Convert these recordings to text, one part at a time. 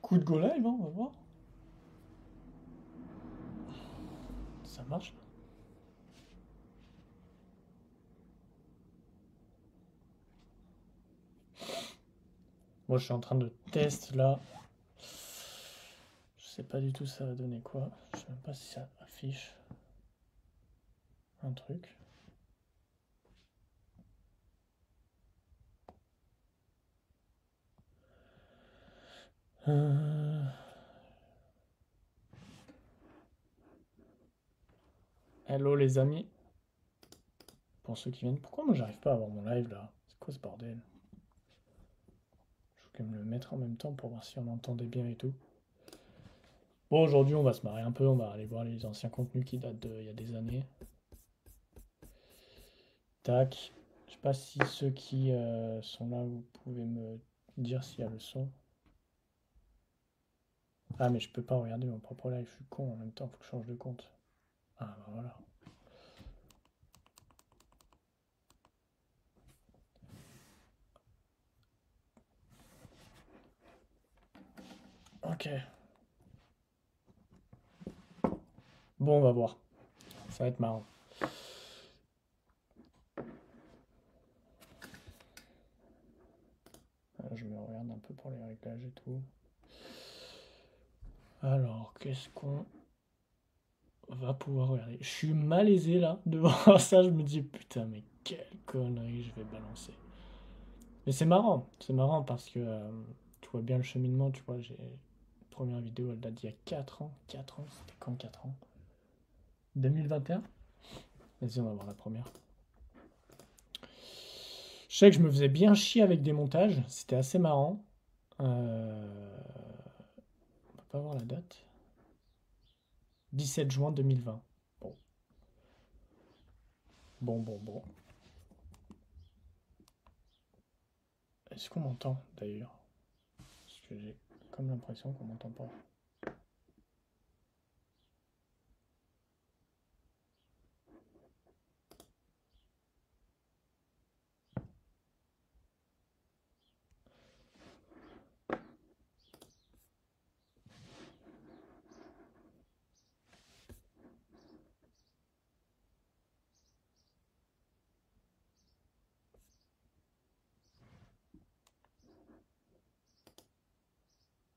Coup de go live, hein, on va voir. Ça marche. Moi, je suis en train de tester là. Je sais pas du tout ça va donner quoi. Je sais même pas si ça affiche un truc. Euh, Hello les amis. Pour ceux qui viennent. Pourquoi moi j'arrive pas à avoir mon live là? C'est quoi ce bordel? Je voulais me le mettre en même temps pour voir si on entendait bien et tout. Bon, aujourd'hui on va se marrer un peu. On va aller voir les anciens contenus qui datent d'il y a des années. Tac. Je sais pas si ceux qui sont là, vous pouvez me dire s'il y a le son. Ah, mais je peux pas regarder mon propre live, je suis con en même temps, faut que je change de compte. Ah, bah voilà. Ok. Bon, on va voir. Ça va être marrant. Je me regarde un peu pour les réglages et tout. Alors, qu'est-ce qu'on va pouvoir regarder? Je suis malaisé là, devant ça, je me dis putain, mais quelle connerie je vais balancer. Mais c'est marrant parce que tu vois bien le cheminement, tu vois, j'ai. Première vidéo, elle date d'il y a 4 ans. 4 ans, c'était quand 4 ans? 2021. Vas-y, on va voir la première. Je sais que je me faisais bien chier avec des montages, c'était assez marrant. On peut pas voir la date. 17 juin 2020. Bon, bon. Est-ce qu'on m'entend d'ailleurs? Parce que j'ai comme l'impression qu'on m'entend pas.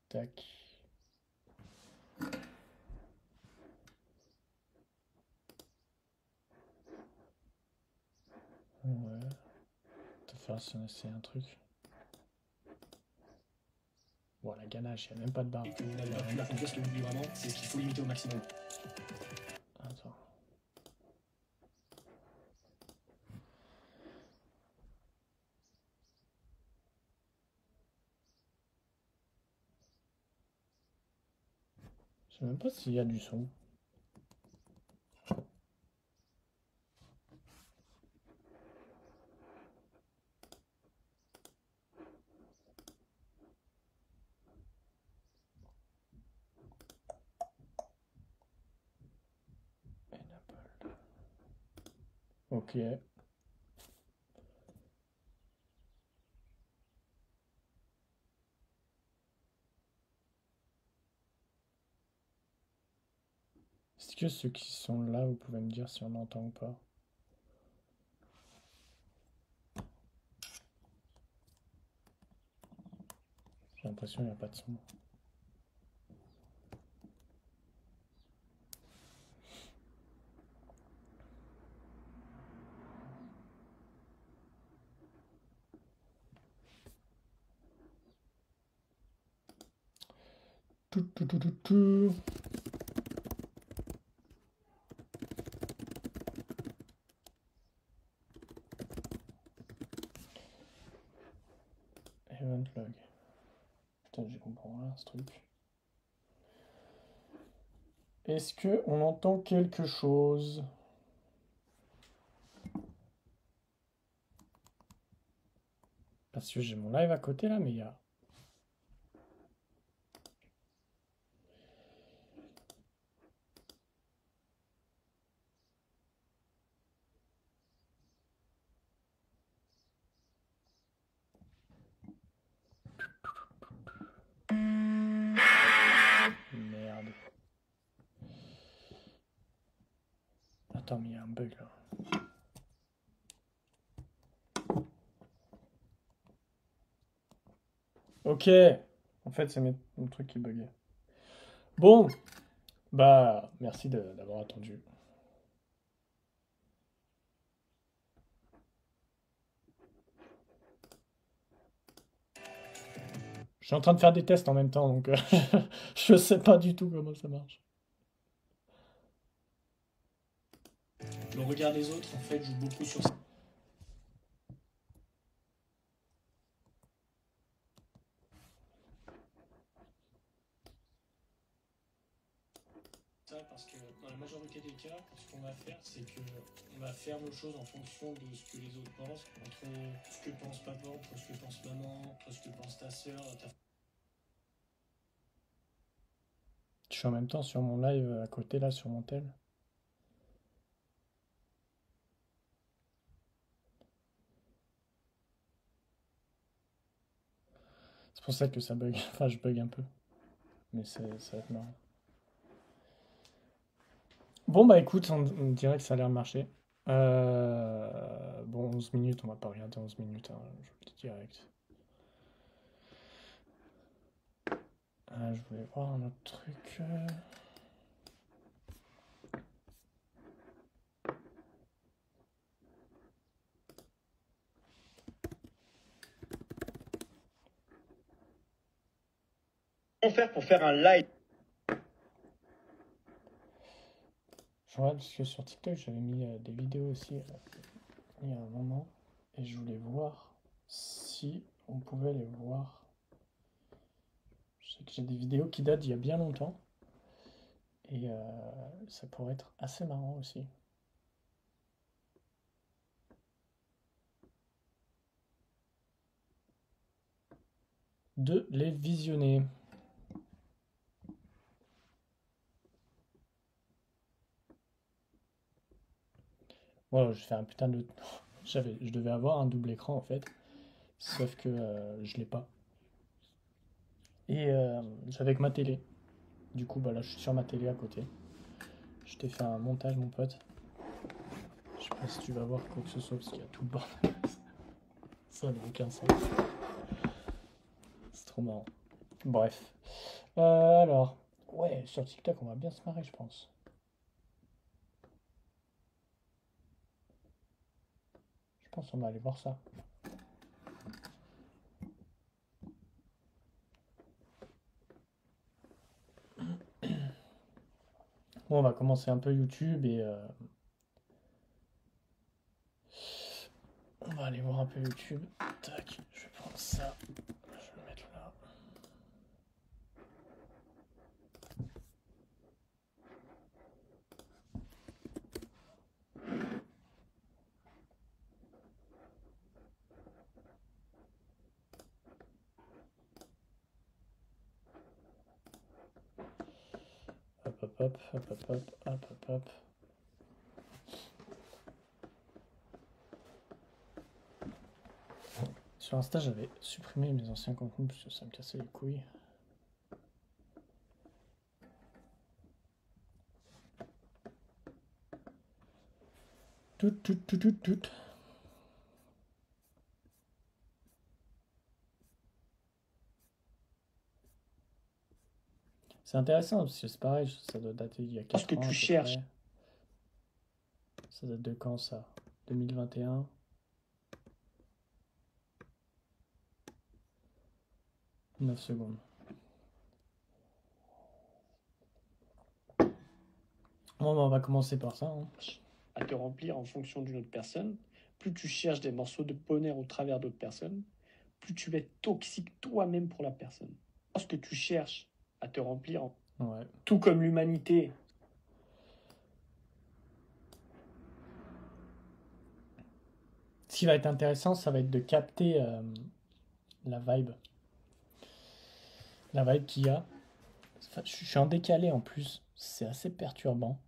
Tac. Ouais. Te faire si on essaie un truc. Bon, la ganache, il n'y a même pas de barre. Et que vous n'avez pas pu accomplir ce que vous voulez vraiment, c'est qu'il faut limiter au maximum. Attends. Je sais même pas s'il y a du son. Enable. Ok. Est-ce que ceux qui sont là, vous pouvez me dire si on entend ou pas? J'ai l'impression qu'il n'y a pas de son. Tout. Event log. Putain, j'y comprends rien ce truc. Est-ce que on entend quelque chose? Parce que j'ai mon live à côté là, mais il y a. Attends, mais il y a un bug là. Ok. En fait, c'est mon truc qui buguait. Bon, bah, merci d'avoir attendu. Je suis en train de faire des tests en même temps, donc je sais pas du tout comment ça marche. Le regard des autres, en fait, joue beaucoup sur ça. Parce que dans la majorité des cas, ce qu'on va faire, c'est que on va faire nos choses en fonction de ce que les autres pensent, entre ce que pense papa, entre ce que pense maman, entre ce que pense ta soeur, ta... Je suis en même temps sur mon live à côté là, sur mon tel. C'est pour ça que ça bug. Enfin, je bug un peu. Mais ça va être marrant. Bon, bah écoute, on dirait que ça a l'air de marcher. Bon, 11 minutes, on va pas regarder 11 minutes, hein, je vous le dis direct. Je voulais voir un autre truc. Comment faire pour faire un live? Je regarde parce que sur TikTok, j'avais mis des vidéos aussi il y a un moment. Et je voulais voir si on pouvait les voir. Je sais que j'ai des vidéos qui datent d'il y a bien longtemps. Et ça pourrait être assez marrant aussi. De les visionner. Voilà, je fais un putain de... Je devais avoir un double écran en fait. Sauf que je l'ai pas. Et j'avais que ma télé. Du coup, bah là, je suis sur ma télé à côté. Je t'ai fait un montage, mon pote. Je sais pas si tu vas voir quoi que ce soit, parce qu'il y a tout le bordel. Ça n'a aucun sens. C'est trop marrant. Bref. Alors, ouais, sur TikTok, on va bien se marrer, je pense. Je pense qu'on va aller voir ça. Bon, on va commencer un peu YouTube et on va aller voir un peu YouTube. Tac, je vais prendre ça. Je vais le mettre là. Hop, hop, hop, hop, hop, hop, hop, hop, hop. Sur Insta, j'avais supprimé mes anciens contenus parce que ça me cassait les couilles. Tout, tout, tout, tout, tout. C'est intéressant parce que c'est pareil, ça doit dater il y a 4 que ans tu à peu cherches. près. Ça date de quand ça? 2021? 9 secondes. Bon, bah, on va commencer par ça, hein. À te remplir en fonction d'une autre personne, plus tu cherches des morceaux de bonheur au travers d'autres personnes, plus tu es toxique toi-même pour la personne. Lorsque tu cherches à te remplir, Ouais. tout comme l'humanité, Ce qui va être intéressant, ça va être de capter la vibe. La vibe qu'il y a. Enfin, je suis en décalé en plus. C'est assez perturbant.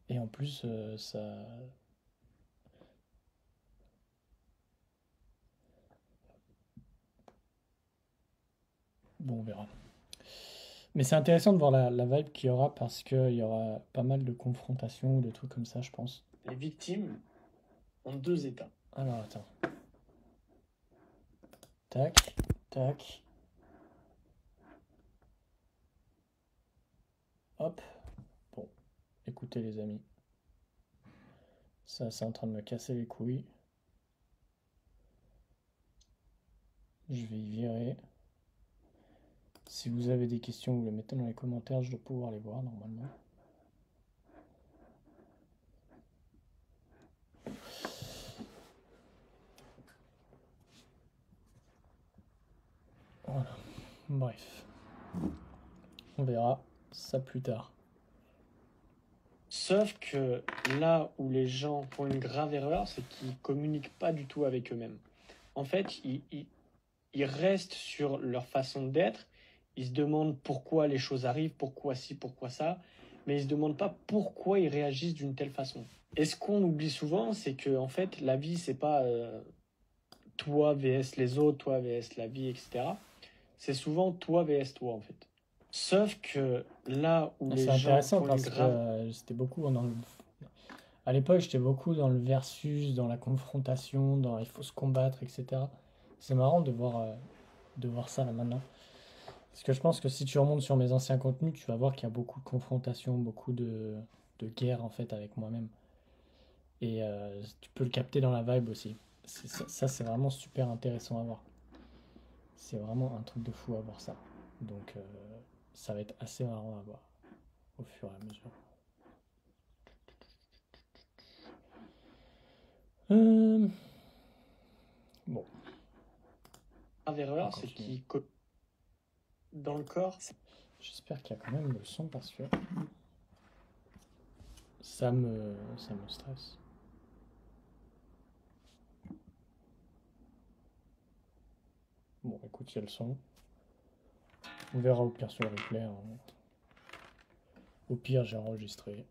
Et en plus, ça. Bon, on verra. Mais c'est intéressant de voir la vibe qu'il y aura parce qu'il y aura pas mal de confrontations ou de trucs comme ça, je pense. Les victimes ont deux états. Alors, attends. Tac, tac. Hop. Bon, écoutez les amis. Ça, c'est en train de me casser les couilles. Je vais y virer. Si vous avez des questions, vous les mettez dans les commentaires, je dois pouvoir les voir normalement. Voilà. Bref. On verra ça plus tard. Sauf que là où les gens font une grave erreur, c'est qu'ils communiquent pas du tout avec eux-mêmes. En fait, ils restent sur leur façon d'être. Ils se demandent pourquoi les choses arrivent, pourquoi ci, pourquoi ça, mais ils se demandent pas pourquoi ils réagissent d'une telle façon. Et ce qu'on oublie souvent, c'est que en fait, la vie, c'est pas toi vs les autres, toi vs la vie, etc. C'est souvent toi vs toi, en fait. Sauf que là où les C'est gens intéressant font une parce que grave... c'était beaucoup dans le... À l'époque, j'étais beaucoup dans le versus, dans la confrontation, dans il faut se combattre, etc. C'est marrant de voir ça là maintenant. Parce que je pense que si tu remontes sur mes anciens contenus, tu vas voir qu'il y a beaucoup de confrontations, beaucoup de guerre en fait avec moi-même. Et tu peux le capter dans la vibe aussi. Ça, c'est vraiment super intéressant à voir. C'est vraiment un truc de fou à voir ça. Donc, ça va être assez marrant à voir au fur et à mesure. Bon, grave on erreur, c'est continue. dans le corps, J'espère qu'il y a quand même le son parce que ça me stresse. Bon, écoute, il y a le son. On verra au pire sur le replay, hein. Au pire, j'ai enregistré.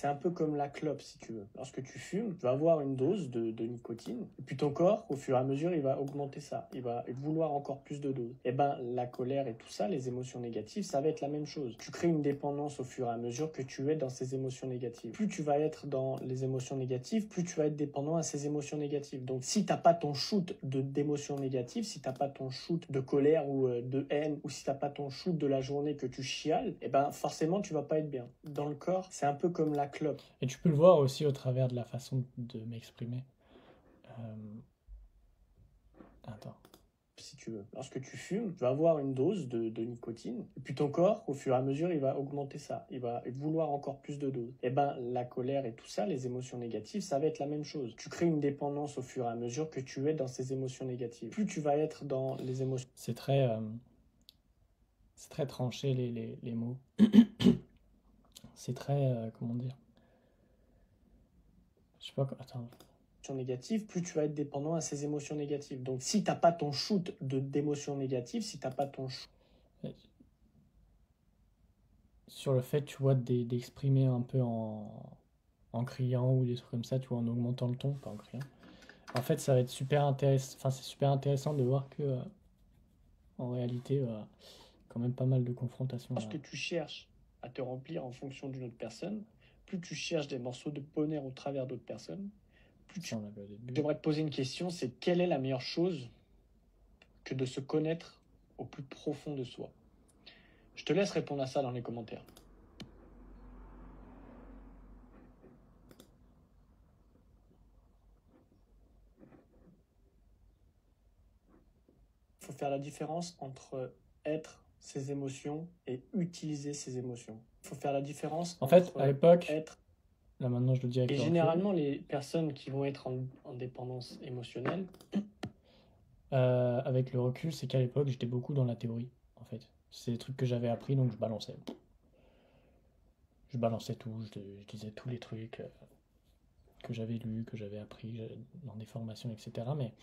c'est un peu comme la clope, si tu veux. Lorsque tu fumes, tu vas avoir une dose de nicotine, et puis ton corps, au fur et à mesure, il va augmenter ça. Il va vouloir encore plus de doses. Et ben, la colère et tout ça, les émotions négatives, ça va être la même chose. Tu crées une dépendance au fur et à mesure que tu es dans ces émotions négatives. Plus tu vas être dans les émotions négatives, plus tu vas être dépendant à ces émotions négatives. Donc, si t'as pas ton shoot d'émotions négatives, si t'as pas ton shoot de colère ou de haine, ou si t'as pas ton shoot de la journée que tu chiales, et ben, forcément, tu vas pas être bien. Dans le corps, c'est un peu comme la clope. Et tu peux le voir aussi au travers de la façon de m'exprimer. Attends. Si tu veux. Lorsque tu fumes, tu vas avoir une dose de nicotine, et puis ton corps, au fur et à mesure, il va augmenter ça. Il va vouloir encore plus de doses. Et ben, la colère et tout ça, les émotions négatives, ça va être la même chose. Tu crées une dépendance au fur et à mesure que tu es dans ces émotions négatives. Plus tu vas être dans les émotions... C'est très tranché les mots. C'est très, comment dire? Je sais pas, attends. négatives, plus tu vas être dépendant à ces émotions négatives. Donc, si t'as pas ton shoot d'émotions négatives, si t'as pas ton shoot... Sur le fait, tu vois, d'exprimer un peu en criant ou des trucs comme ça, tu vois, en augmentant le ton, pas en criant. En fait, ça va être super intéressant. Enfin, c'est super intéressant de voir que, en réalité, quand même pas mal de confrontations. Lorsque tu cherches à te remplir en fonction d'une autre personne, plus tu cherches des morceaux de bonheur au travers d'autres personnes, plus tu... Ça, on l'avait au début. J'aimerais te poser une question, c'est quelle est la meilleure chose que de se connaître au plus profond de soi? Je te laisse répondre à ça dans les commentaires. Il faut faire la différence entre être ses émotions et utiliser ses émotions. Il faut faire la différence En entre fait, à l'époque, être... là maintenant je le dis avec Et le recul, généralement, les personnes qui vont être en dépendance émotionnelle, avec le recul, c'est qu'à l'époque, j'étais beaucoup dans la théorie, en fait. C'est des trucs que j'avais appris, donc je balançais. Je balançais tout, je disais tous les trucs que j'avais lus, que j'avais appris dans des formations, etc. Mais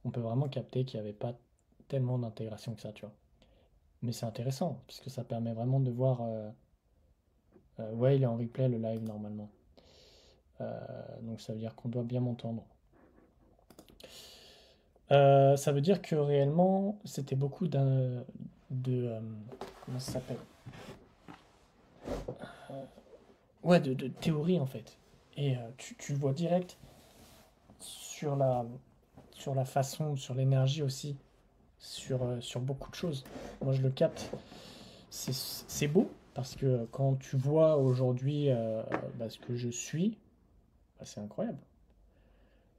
on peut vraiment capter qu'il n'y avait pas tellement d'intégration que ça, tu vois. Mais c'est intéressant, parce que ça permet vraiment de voir... ouais, il est en replay le live normalement. Donc ça veut dire qu'on doit bien m'entendre. Ça veut dire que réellement, c'était beaucoup comment ça s'appelle? Ouais, de théorie en fait. Et tu le vois direct sur la façon, sur l'énergie aussi, sur beaucoup de choses. Moi, je le capte. C'est beau parce que quand tu vois aujourd'hui bah, ce que je suis, bah, c'est incroyable.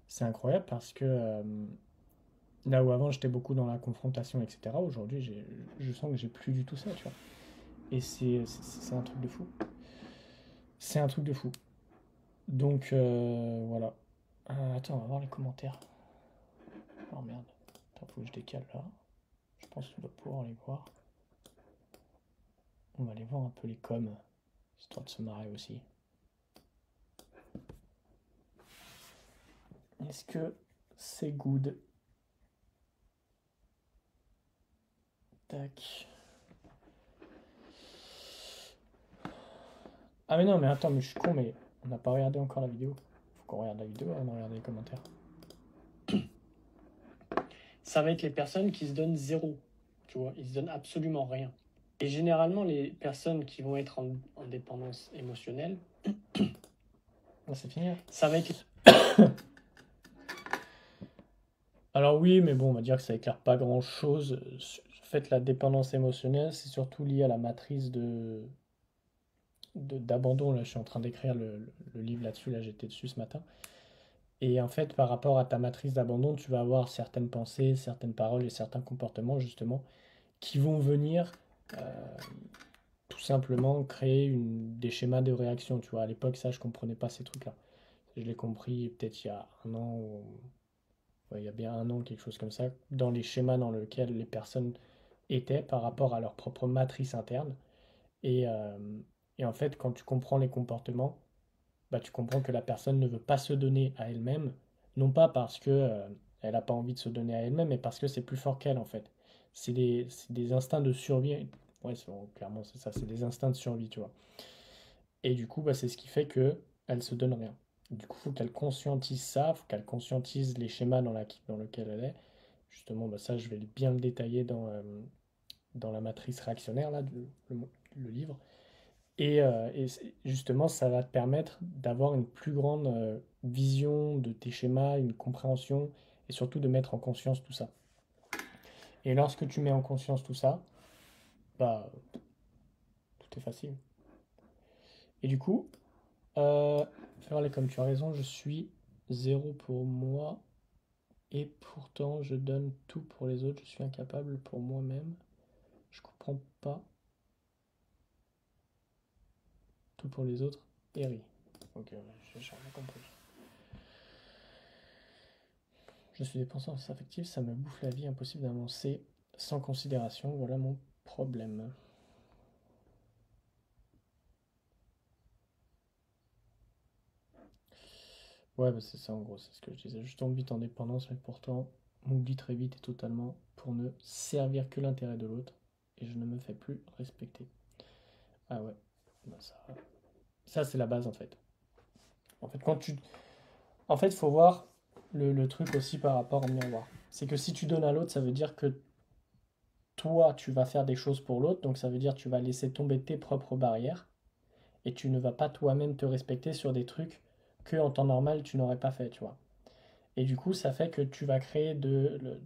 C'est incroyable parce que là où avant j'étais beaucoup dans la confrontation, etc., aujourd'hui je sens que j'ai plus du tout ça, tu vois. Et c'est un truc de fou. C'est un truc de fou. Donc voilà. Attends, on va voir les commentaires. Oh merde. Attends, faut que je décale là. Je pense qu'on va pouvoir les voir. On va aller voir un peu les coms, histoire de se marrer aussi. Est-ce que c'est good? Tac. Ah mais non, mais attends, mais je suis con, mais on n'a pas regardé encore la vidéo. Faut qu'on regarde la vidéo avant de regarder les commentaires. Ça va être les personnes qui se donnent zéro, tu vois, ils se donnent absolument rien. Et généralement, les personnes qui vont être en dépendance émotionnelle, Ah, c'est fini là. ça va être... Alors oui, mais bon, on va dire que ça éclaire pas grand-chose. En fait, la dépendance émotionnelle, c'est surtout lié à la matrice d'abandon. Là, je suis en train d'écrire le livre là-dessus, là, j'étais dessus ce matin. Et en fait, par rapport à ta matrice d'abandon, tu vas avoir certaines pensées, certaines paroles et certains comportements, justement, qui vont venir tout simplement créer des schémas de réaction. Tu vois, à l'époque, ça, je comprenais pas ces trucs-là. Je l'ai compris peut-être il y a un an, ouais, il y a bien un an, quelque chose comme ça, dans les schémas dans lesquels les personnes étaient par rapport à leur propre matrice interne. Et, euh, et en fait, quand tu comprends les comportements, bah, tu comprends que la personne ne veut pas se donner à elle-même, non pas parce que elle n'a pas envie de se donner à elle-même, mais parce que c'est plus fort qu'elle en fait. C'est des instincts de survie. Ouais, clairement c'est ça, c'est des instincts de survie, tu vois. Et du coup, bah, c'est ce qui fait que elle se donne rien. Du coup, il faut qu'elle conscientise ça, faut qu'elle conscientise les schémas dans lesquels elle est. Justement, bah, ça, je vais bien le détailler dans la matrice réactionnaire, là, le livre. Et justement, ça va te permettre d'avoir une plus grande vision de tes schémas, une compréhension, et surtout de mettre en conscience tout ça. Et lorsque tu mets en conscience tout ça, bah, tout est facile. Et du coup, faire comme tu as raison, je suis zéro pour moi, et pourtant je donne tout pour les autres, je suis incapable pour moi-même. Je comprends pas tout pour les autres. Eri. Ok, ouais, j'ai rien compris. Je suis dépendance affective, ça me bouffe la vie, impossible d'avancer sans considération, voilà mon problème. Ouais, bah c'est ça en gros, c'est ce que je disais. Je tombe vite en dépendance, mais pourtant m'oublie très vite et totalement pour ne servir que l'intérêt de l'autre, et je ne me fais plus respecter. Ah ouais, bah ça c'est la base en fait. En fait, en fait, faut voir le truc aussi par rapport au miroir. C'est que si tu donnes à l'autre, ça veut dire que toi, tu vas faire des choses pour l'autre, donc ça veut dire que tu vas laisser tomber tes propres barrières et tu ne vas pas toi-même te respecter sur des trucs que en temps normal tu n'aurais pas fait, tu vois. Et du coup, ça fait que tu vas créer de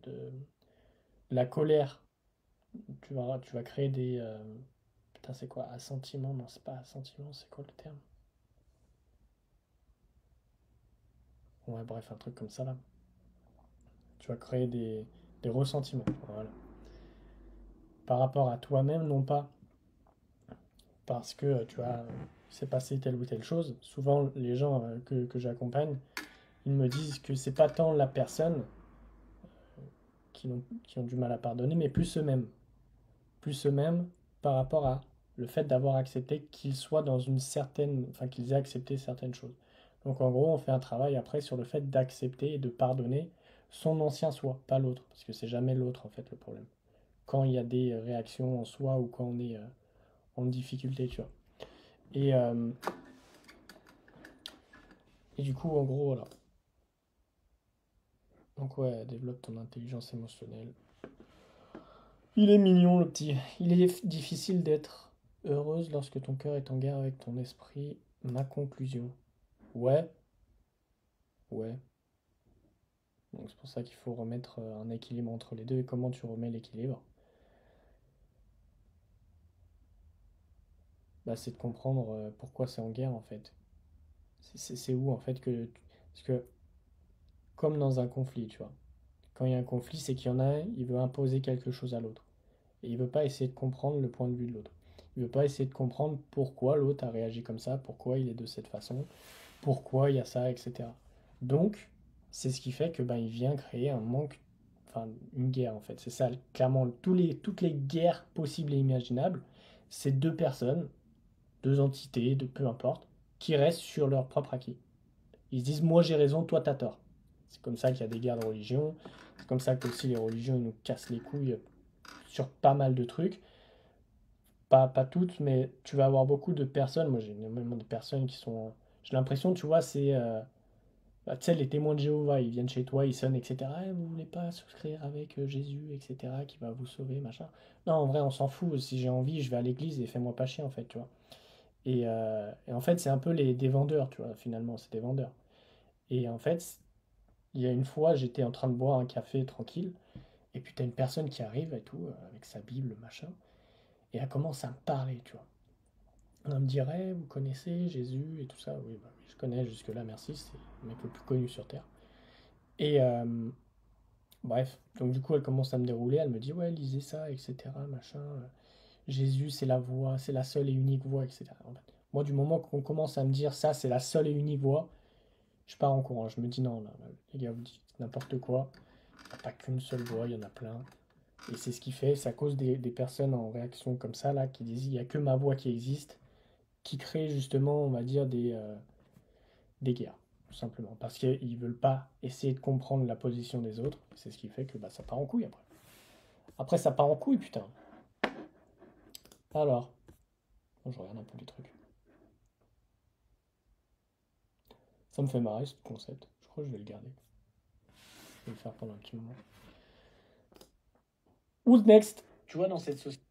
la colère, tu vas créer des... putain, c'est quoi? Assentiment? Non, c'est pas assentiment, c'est quoi le terme? Ouais, bref, un truc comme ça là. Tu vas créer des ressentiments, voilà. Par rapport à toi-même, non pas parce que tu as c'est passé telle ou telle chose. Souvent, les gens que j'accompagne, ils me disent que c'est pas tant la personne qui ont du mal à pardonner, mais plus eux-mêmes. Plus eux-mêmes par rapport à le fait d'avoir accepté qu'ils soient dans une certaine, enfin qu'ils aient accepté certaines choses. Donc en gros, on fait un travail après sur le fait d'accepter et de pardonner son ancien soi, pas l'autre, parce que c'est jamais l'autre en fait le problème. Quand il y a des réactions en soi ou quand on est en difficulté, tu vois. Et, euh, et du coup, en gros, voilà. Donc ouais, développe ton intelligence émotionnelle. Il est mignon, le petit. Il est difficile d'être heureuse lorsque ton cœur est en guerre avec ton esprit. Ma conclusion. Ouais, ouais. Donc c'est pour ça qu'il faut remettre un équilibre entre les deux. Et comment tu remets l'équilibre? Bah, c'est de comprendre pourquoi c'est en guerre en fait. C'est où en fait que... Parce que comme dans un conflit, tu vois. Quand il y a un conflit, c'est qu'il y en a un, il veut imposer quelque chose à l'autre. Et il veut pas essayer de comprendre le point de vue de l'autre. Il veut pas essayer de comprendre pourquoi l'autre a réagi comme ça, pourquoi il est de cette façon, pourquoi il y a ça, etc. Donc, c'est ce qui fait que ben, il vient créer un manque, enfin une guerre en fait. C'est ça, clairement, toutes les guerres possibles et imaginables, c'est deux personnes, deux entités, peu importe, qui restent sur leur propre acquis. Ils se disent, moi j'ai raison, toi t'as tort. C'est comme ça qu'il y a des guerres de religion. C'est comme ça que aussi les religions ils nous cassent les couilles sur pas mal de trucs. Pas toutes, mais tu vas avoir beaucoup de personnes. Moi j'ai énormément de personnes qui sont. J'ai l'impression, tu vois, c'est. Bah, tu sais, les témoins de Jéhovah, ils viennent chez toi, ils sonnent, etc. Eh, vous voulez pas souscrire avec Jésus, etc., qui va vous sauver, machin. Non, en vrai, on s'en fout. Si j'ai envie, je vais à l'église et fais-moi pas chier, en fait, tu vois. Et en fait, c'est un peu des vendeurs, tu vois, finalement, c'est des vendeurs. Et en fait, il y a une fois, j'étais en train de boire un café tranquille, et puis t'as une personne qui arrive et tout, avec sa Bible, machin, et elle commence à me parler, tu vois. Elle me dirait, vous connaissez Jésus et tout ça. Oui, bah, oui, je connais jusque-là, merci, c'est le mec le plus connu sur Terre. Et bref, donc du coup, elle commence à me dérouler, elle me dit, ouais, lisez ça, etc., machin. Jésus, c'est la voie, c'est la seule et unique voie, etc. En fait, moi, du moment qu'on commence à me dire ça, c'est la seule et unique voie, je pars en courant. Je me dis, non, là, les gars, vous dites n'importe quoi. Il n'y a pas qu'une seule voie, il y en a plein. Et c'est ce qui fait, c'est à cause des personnes en réaction comme ça, là, qui disent, il n'y a que ma voix qui existe, qui crée justement, on va dire, des guerres, tout simplement. Parce qu'ils veulent pas essayer de comprendre la position des autres. C'est ce qui fait que bah, ça part en couille après. Après, ça part en couille, putain. Alors, bon, je regarde un peu les trucs. Ça me fait marrer ce concept. Je crois que je vais le garder. Je vais le faire pendant un petit moment. Who's next? Tu vois, dans cette société,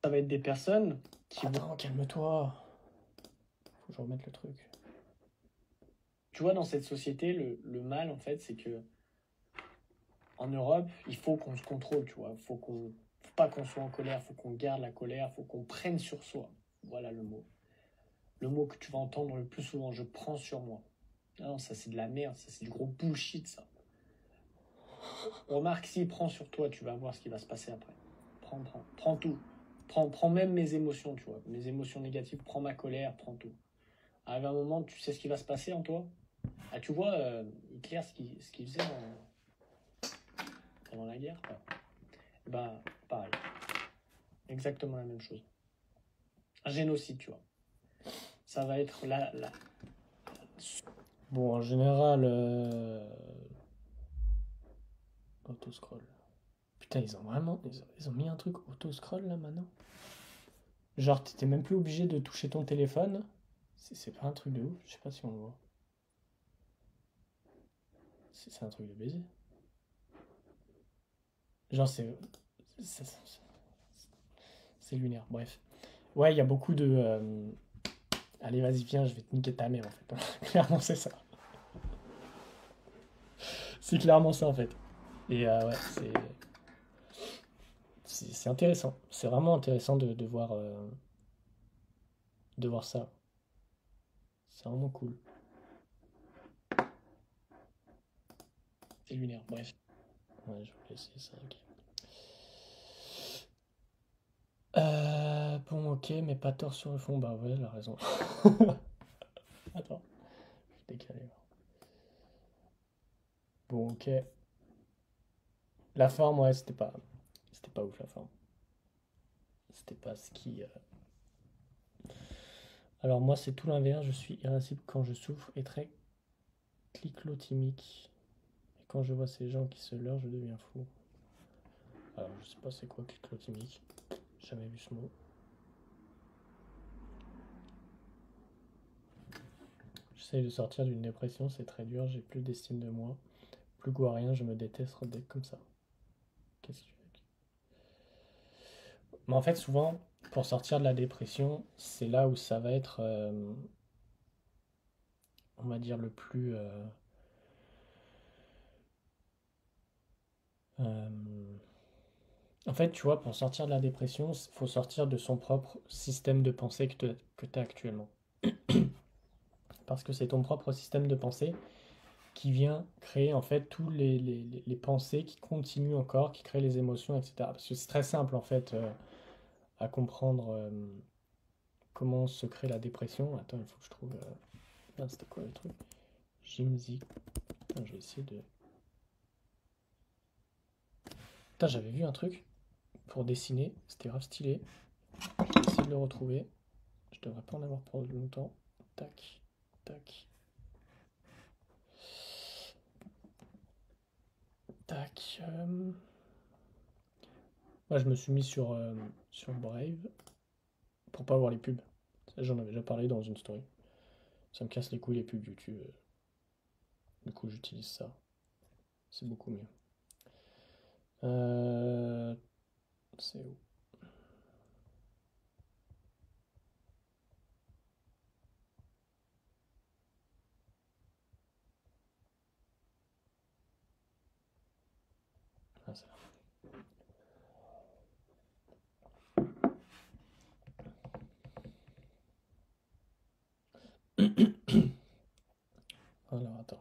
ça va être des personnes qui vont. Attends, calme-toi. Faut que je remette le truc. Tu vois, dans cette société, le mal, en fait, c'est que en Europe, il faut qu'on se contrôle, tu vois. Faut pas qu'on soit en colère, faut qu'on garde la colère, faut qu'on prenne sur soi. Voilà le mot. Le mot que tu vas entendre le plus souvent, je prends sur moi. Non, ça c'est de la merde, ça c'est du gros bullshit, ça. Remarque, s'il prend sur toi, tu vas voir ce qui va se passer après. Prends tout. Prends même mes émotions, tu vois. Mes émotions négatives, prends ma colère, prends tout. Arrive un moment, tu sais ce qui va se passer en toi. Ah, tu vois, Hitler, ce qu'il faisait pendant la guerre, bah, pareil. Exactement la même chose. Un génocide, tu vois. Ça va être la. Bon, en général, auto-scroll. Putain, ils ont vraiment. Ils ont mis un truc auto-scroll là maintenant. Genre, t'étais même plus obligé de toucher ton téléphone. C'est pas un truc de ouf. Je sais pas si on le voit. C'est un truc de baiser. Genre, c'est lunaire. Bref. Ouais, il y a beaucoup de. Allez, vas-y, viens, je vais te niquer ta mère en fait. Clairement, c'est ça. C'est clairement ça en fait. Et ouais, c'est intéressant. C'est vraiment intéressant de voir ça. C'est vraiment cool. C'est lunaire, bref. Ouais, je voulais essayer ça. Ok. Bon, ok, mais pas tort sur le fond. Bah ouais, elle a raison. Attends, je vais décaler là. Bon, ok. La forme, ouais, c'était pas ouf la forme. C'était pas ce qui. Alors moi, c'est tout l'inverse. Je suis irascible quand je souffre et très cliclotimique. Et quand je vois ces gens qui se leurrent, je deviens fou. Alors, je sais pas c'est quoi cliclotimique. J'ai jamais vu ce mot. J'essaye de sortir d'une dépression, c'est très dur. J'ai plus d'estime de moi. Plus goût à rien, je me déteste d'être comme ça. Qu'est-ce que tu veux? Mais en fait, souvent, pour sortir de la dépression, c'est là où ça va être, on va dire, le plus... euh, En fait, tu vois, pour sortir de la dépression, il faut sortir de son propre système de pensée que tu as actuellement. Parce que c'est ton propre système de pensée qui vient créer en fait tous les pensées qui continuent encore, qui créent les émotions, etc. Parce que c'est très simple en fait à comprendre comment se crée la dépression. Attends, il faut que je trouve... Merde, c'était quoi le truc? Jimzy. Attends, je vais essayer de... Putain, j'avais vu un truc pour dessiner, c'était grave stylé. Je vais essayer de le retrouver. Je devrais pas en avoir pour longtemps. Tac, tac, tac. Moi, je me suis mis sur Brave pour pas voir les pubs. Ça, j'en avais déjà parlé dans une story. Ça me casse les couilles les pubs YouTube. Du coup, j'utilise ça. C'est beaucoup mieux. Euh, c'est où? Ah, c'est là. Alors, attends.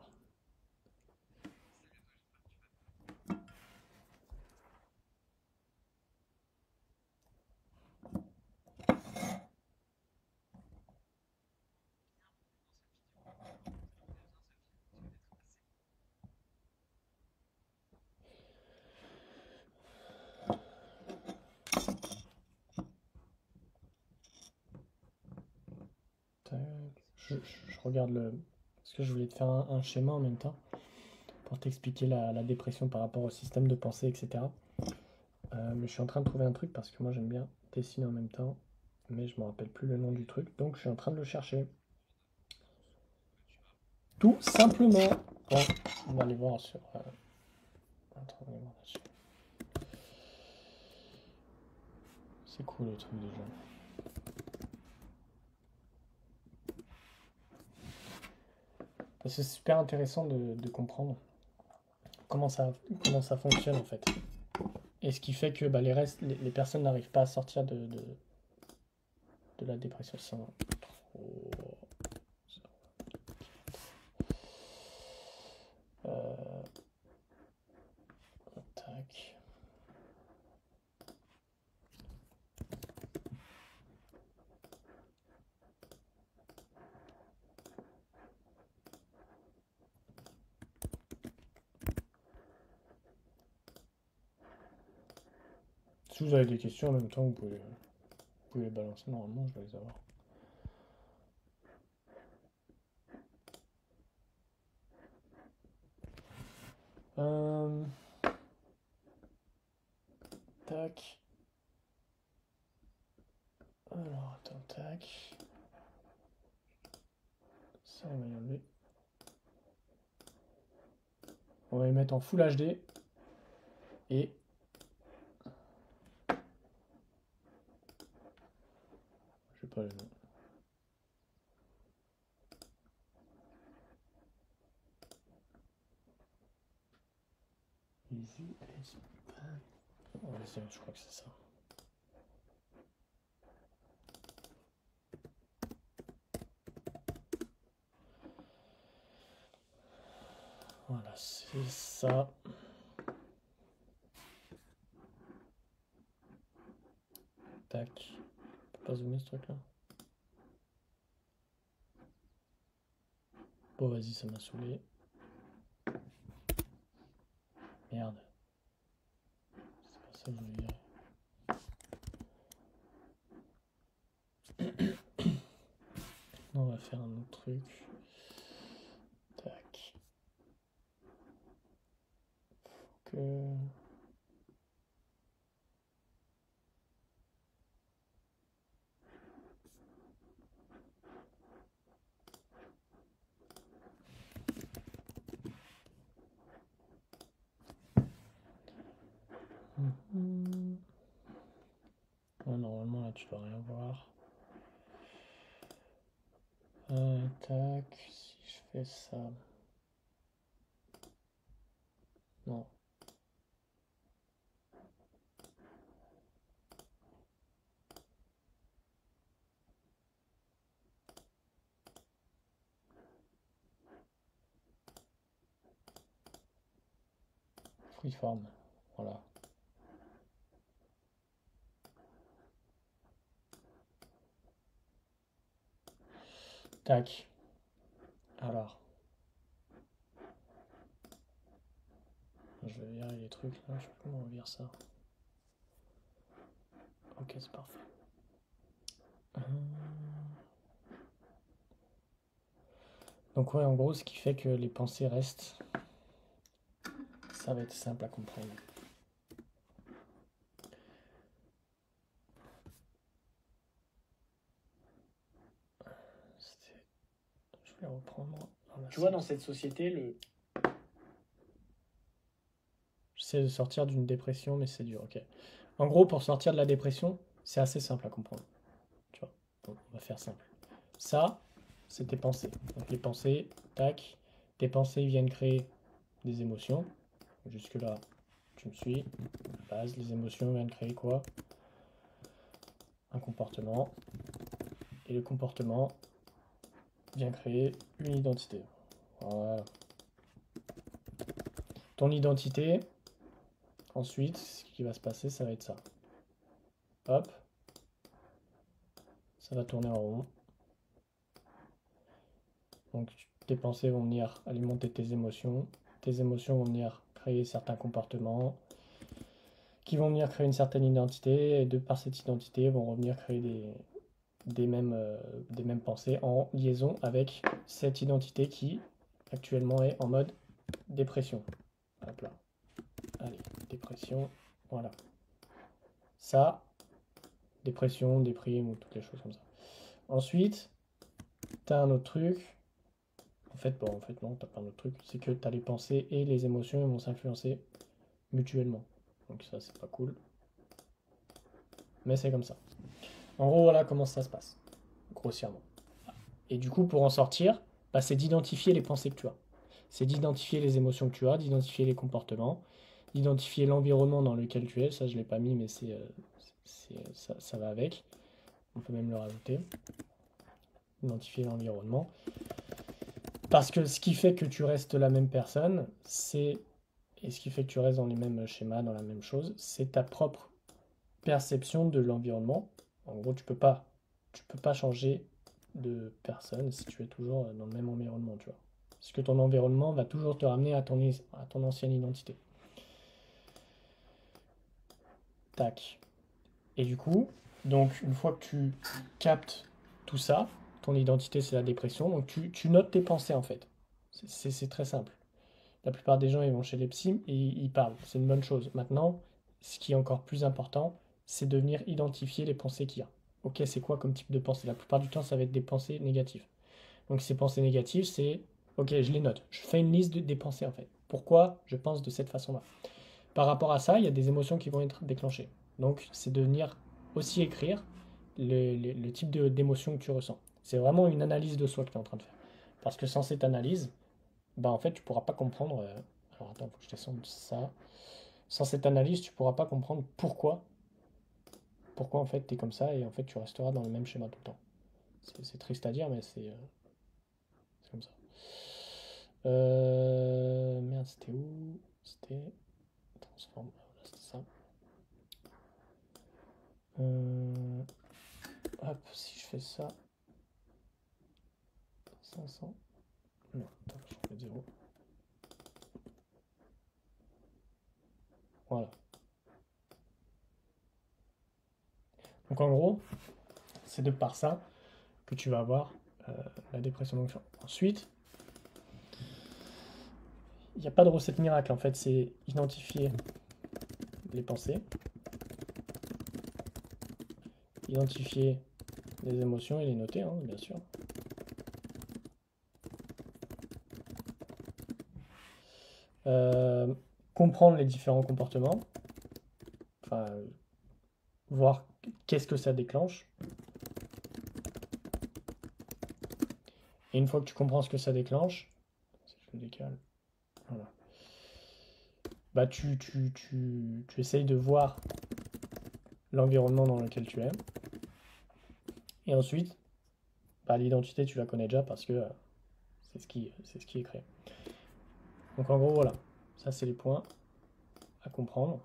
Tac. Je regarde le... Parce que je voulais te faire un schéma en même temps pour t'expliquer la dépression par rapport au système de pensée, etc. Mais je suis en train de trouver un truc parce que moi j'aime bien dessiner en même temps, mais je me rappelle plus le nom du truc, donc je suis en train de le chercher. Tout simplement. Bon, on va aller voir sur. Attends, on va aller voir là-dessus. C'est cool le truc déjà. Parce que c'est super intéressant de comprendre comment ça fonctionne en fait. Et ce qui fait que bah, les personnes n'arrivent pas à sortir de la dépression sans trop. Euh, tac. Si vous avez des questions en même temps, vous pouvez les balancer. Normalement, je vais les avoir. Euh, tac. Alors, attends, tac. Ça, on va y enlever. On va les mettre en Full HD. Et je sais pas les noms. Easy as pan. Ouais, je crois que c'est ça. Voilà, c'est ça. Tac. On peut pas zoomer ce truc là. Bon, vas-y, ça m'a saoulé. Merde. C'est pas ça que je voulais dire. On va faire un autre truc. Tac. Faut que. Ouais, normalement, là, tu dois rien voir. Tac, si je fais ça. Non. Freeform. Voilà. Tac. Alors. Je vais virer les trucs là. Je sais pas comment on vire ça. Ok, c'est parfait. Donc ouais, en gros, ce qui fait que les pensées restent, ça va être simple à comprendre. Je vais reprendre. Tu vois, dans cette société, J'essaie de sortir d'une dépression, mais c'est dur, ok. En gros, pour sortir de la dépression, c'est assez simple à comprendre. Tu vois, donc on va faire simple. Ça, c'est tes pensées. Donc les pensées, tac. Tes pensées viennent créer des émotions. Jusque-là, tu me suis. Base, les émotions viennent créer quoi? Un comportement. Et le comportement vient créer une identité. Voilà. Ton identité, ensuite, ce qui va se passer, ça va être ça. Hop. Ça va tourner en rond. Donc tes pensées vont venir alimenter tes émotions. Tes émotions vont venir créer certains comportements qui vont venir créer une certaine identité. Et de par cette identité, vont revenir créer des mêmes pensées en liaison avec cette identité qui actuellement est en mode dépression. Hop là. Allez, dépression. Voilà. Ça, dépression, déprime ou toutes les choses comme ça. Ensuite, tu as un autre truc. En fait non, t'as pas un autre truc. C'est que tu as les pensées et les émotions vont s'influencer mutuellement. Donc ça, c'est pas cool. Mais c'est comme ça. En gros, voilà comment ça se passe. Grossièrement. Et du coup, pour en sortir, bah, c'est d'identifier les pensées que tu as. C'est d'identifier les émotions que tu as, d'identifier les comportements, d'identifier l'environnement dans lequel tu es. Ça, je ne l'ai pas mis, mais ça va avec. On peut même le rajouter. Identifier l'environnement. Parce que ce qui fait que tu restes la même personne, et ce qui fait que tu restes dans les mêmes schémas, dans la même chose, c'est ta propre perception de l'environnement. En gros, tu peux pas changer de personne si tu es toujours dans le même environnement, tu vois. Parce que ton environnement va toujours te ramener à ton ancienne identité. Tac. Et du coup, donc une fois que tu captes tout ça, ton identité c'est la dépression, donc tu notes tes pensées en fait. C'est très simple. La plupart des gens ils vont chez les psys et ils parlent, c'est une bonne chose. Maintenant, ce qui est encore plus important, c'est de venir identifier les pensées qu'il y a. Ok, c'est quoi comme type de pensée? La plupart du temps, ça va être des pensées négatives. Donc ces pensées négatives, c'est ok, je les note. Je fais une liste des pensées en fait. Pourquoi je pense de cette façon-là? Par rapport à ça, il y a des émotions qui vont être déclenchées. Donc c'est de venir aussi écrire le type d'émotion que tu ressens. C'est vraiment une analyse de soi que tu es en train de faire. Parce que sans cette analyse, bah en fait, tu pourras pas comprendre. Alors attends, faut que je descende ça. Sans cette analyse, tu pourras pas comprendre pourquoi en fait tu es comme ça et en fait tu resteras dans le même schéma tout le temps. C'est triste à dire, mais c'est comme ça. Merde, c'était où? C'était transform. Voilà, c'était ça. Hop, si je fais ça, 500. Non, attends, je refais 0. Voilà. Donc en gros, c'est de par ça que tu vas avoir la dépression. Donc, ensuite, il n'y a pas de recette miracle en fait, c'est identifier les pensées, identifier les émotions et les noter, hein, bien sûr. Euh, comprendre les différents comportements, enfin, voir qu'est-ce que ça déclenche. Et une fois que tu comprends ce que ça déclenche, si je le décale, voilà. Bah tu essayes de voir l'environnement dans lequel tu es. Et ensuite, bah, l'identité, tu la connais déjà parce que c'est ce qui est créé. Donc en gros, voilà. Ça, c'est les points à comprendre.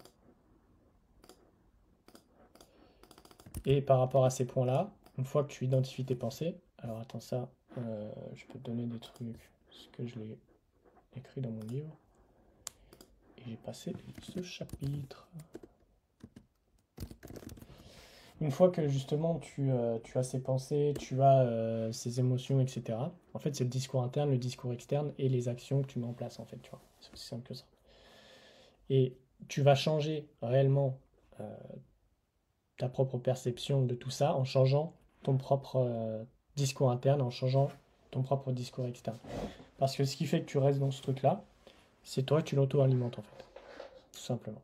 Et par rapport à ces points-là, une fois que tu identifies tes pensées, alors attends ça, je peux te donner des trucs, parce que je l'ai écrit dans mon livre. Et j'ai passé ce chapitre. Une fois que justement tu as ces pensées, tu as ces émotions, etc. En fait, c'est le discours interne, le discours externe et les actions que tu mets en place, en fait, tu vois. C'est aussi simple que ça. Et tu vas changer réellement euh, ta propre perception de tout ça en changeant ton propre discours interne, en changeant ton propre discours externe. Parce que ce qui fait que tu restes dans ce truc-là, c'est toi, tu l'auto-alimentes en fait. Tout simplement.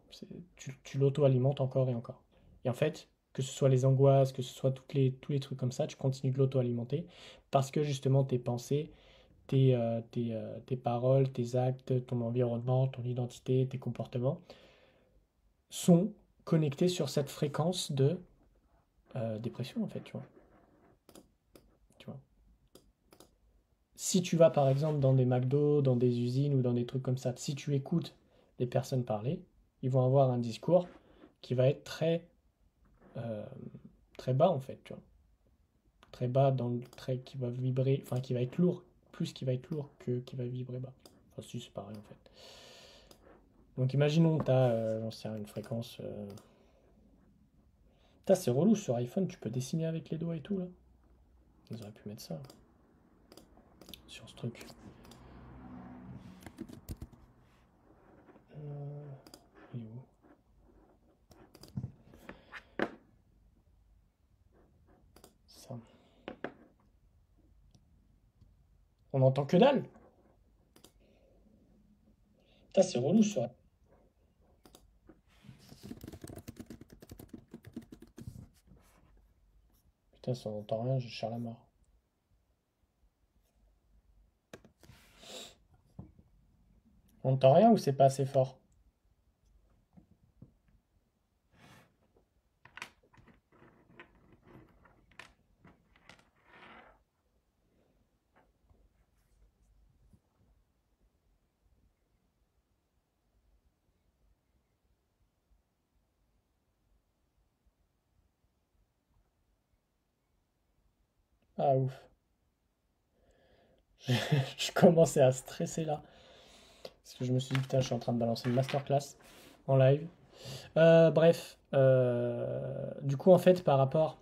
Tu l'auto-alimentes encore et encore. Et en fait, que ce soit les angoisses, que ce soit tous les trucs comme ça, tu continues de l'auto-alimenter parce que justement tes pensées, tes paroles, tes actes, ton environnement, ton identité, tes comportements sont connectés sur cette fréquence de dépression en fait, tu vois. Si tu vas par exemple dans des McDo, dans des usines ou dans des trucs comme ça, si tu écoutes des personnes parler, ils vont avoir un discours qui va être euh, très bas en fait, tu vois. Très bas dans le très qui va vibrer, enfin qui va être lourd, plus qui va être lourd que qui va vibrer bas. Enfin si c'est pareil en fait. Donc imaginons que tu as j'en sais rien, une fréquence. Putain, c'est relou sur iPhone, tu peux dessiner avec les doigts et tout là. Ils auraient pu mettre ça sur ce truc. Il est où? Ça. On entend que dalle. Putain, c'est relou sur. Putain, ça on entend rien, je cherche la mort. On entend rien ou c'est pas assez fort? Ah ouf. Je commençais à stresser là. Parce que je me suis dit, putain, je suis en train de balancer une masterclass en live. Bref. Du coup, en fait, par rapport.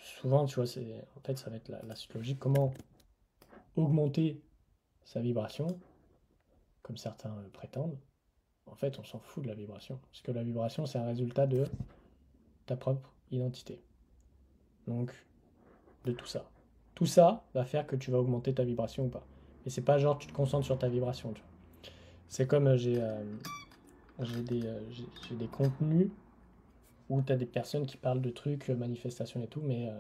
Souvent, tu vois, en fait, ça va être la suite logique. Comment augmenter sa vibration, comme certains prétendent. En fait, on s'en fout de la vibration. Parce que la vibration, c'est un résultat de ta propre identité. Donc, de tout ça. Tout ça va faire que tu vas augmenter ta vibration ou pas. Et c'est pas genre tu te concentres sur ta vibration. Tu vois. C'est comme j'ai des contenus où tu as des personnes qui parlent de trucs, manifestations et tout, mais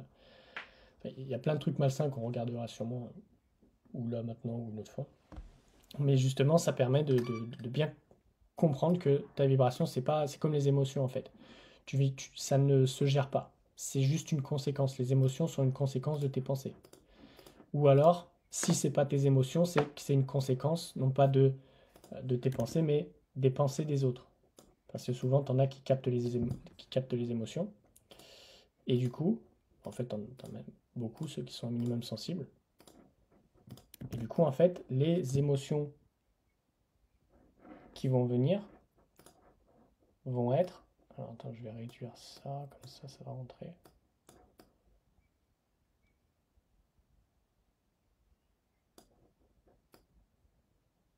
il y a plein de trucs malsains qu'on regardera sûrement, ou là maintenant, ou une autre fois. Mais justement, ça permet de bien comprendre que ta vibration, c'est comme les émotions en fait. Ça ne se gère pas. C'est juste une conséquence. Les émotions sont une conséquence de tes pensées. Ou alors, si c'est pas tes émotions, c'est que c'est une conséquence, non pas de tes pensées, mais des pensées des autres. Parce que souvent, tu en as qui captent les émotions. Et du coup, en fait, t'en as même beaucoup, ceux qui sont un minimum sensibles. Et du coup, en fait, les émotions qui vont venir vont être. Alors, attends, je vais réduire ça, comme ça va rentrer.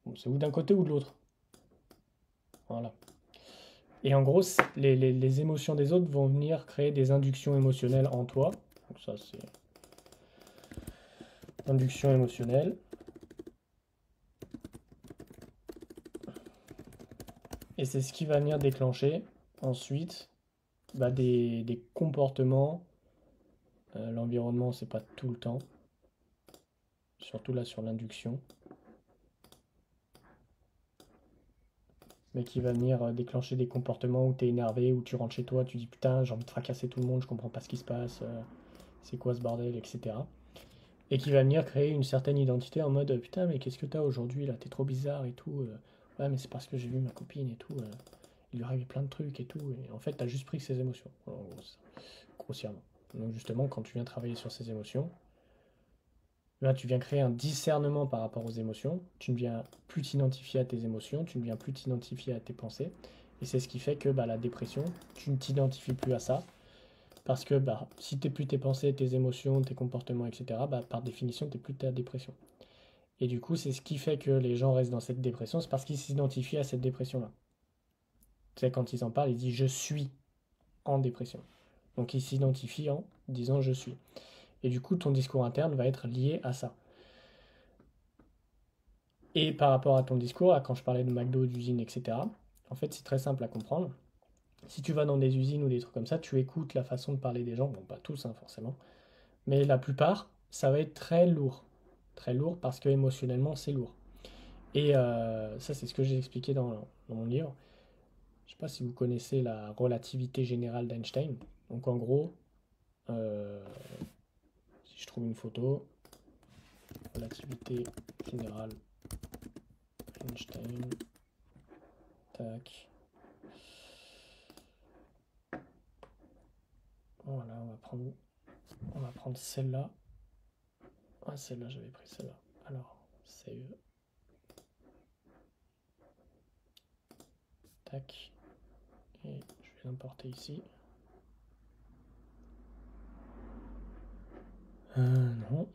Bon, c'est ou d'un côté ou de l'autre. Voilà. Et en gros, les émotions des autres vont venir créer des inductions émotionnelles en toi. Donc ça, c'est induction émotionnelle. Et c'est ce qui va venir déclencher ensuite bah, des comportements. L'environnement, c'est pas tout le temps, surtout là sur l'induction, mais qui va venir déclencher des comportements où tu es énervé, où tu rentres chez toi, tu dis putain, j'ai envie de fracasser tout le monde, je comprends pas ce qui se passe, c'est quoi ce bordel, etc. Et qui va venir créer une certaine identité en mode putain, mais qu'est-ce que t'as aujourd'hui là, t'es trop bizarre et tout. Ouais, mais c'est parce que j'ai vu ma copine et tout, il lui arrivait plein de trucs et tout. Et en fait, t'as juste pris ses émotions, en gros, grossièrement. Donc, justement, quand tu viens travailler sur ces émotions, là, tu viens créer un discernement par rapport aux émotions. Tu ne viens plus t'identifier à tes émotions, tu ne viens plus t'identifier à tes pensées. Et c'est ce qui fait que bah, la dépression, tu ne t'identifies plus à ça. Parce que bah, si tu n'es plus tes pensées, tes émotions, tes comportements, etc., bah, par définition, tu n'es plus ta dépression. Et du coup, c'est ce qui fait que les gens restent dans cette dépression, c'est parce qu'ils s'identifient à cette dépression-là. Tu sais, quand ils en parlent, ils disent je suis en dépression. Donc ils s'identifient en disant je suis. Et du coup, ton discours interne va être lié à ça. Et par rapport à ton discours, quand je parlais de McDo, d'usine, etc., en fait, c'est très simple à comprendre. Si tu vas dans des usines ou des trucs comme ça, tu écoutes la façon de parler des gens, bon, pas tous, hein, forcément, mais la plupart, ça va être très lourd. Très lourd parce que émotionnellement, c'est lourd. Et ça, c'est ce que j'ai expliqué dans mon livre. Je ne sais pas si vous connaissez la relativité générale d'Einstein. Donc, en gros, euh, si je trouve une photo, relativité générale Einstein, tac. Voilà, on va prendre celle-là. Ah, celle-là, j'avais pris celle-là. Alors, save. Tac. Et je vais l'importer ici. Non.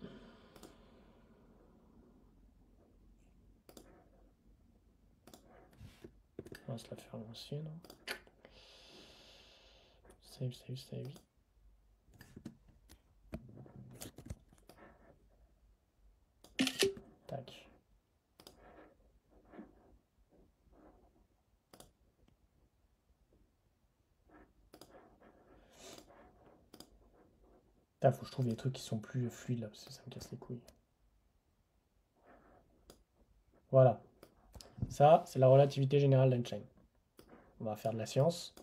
On va se la faire à l'ancienne. Save, save, save. Tac. Putain, faut que je trouve des trucs qui sont plus fluides là, parce que ça me casse les couilles. Voilà. Ça, c'est la relativité générale d'Einstein. On va faire de la science,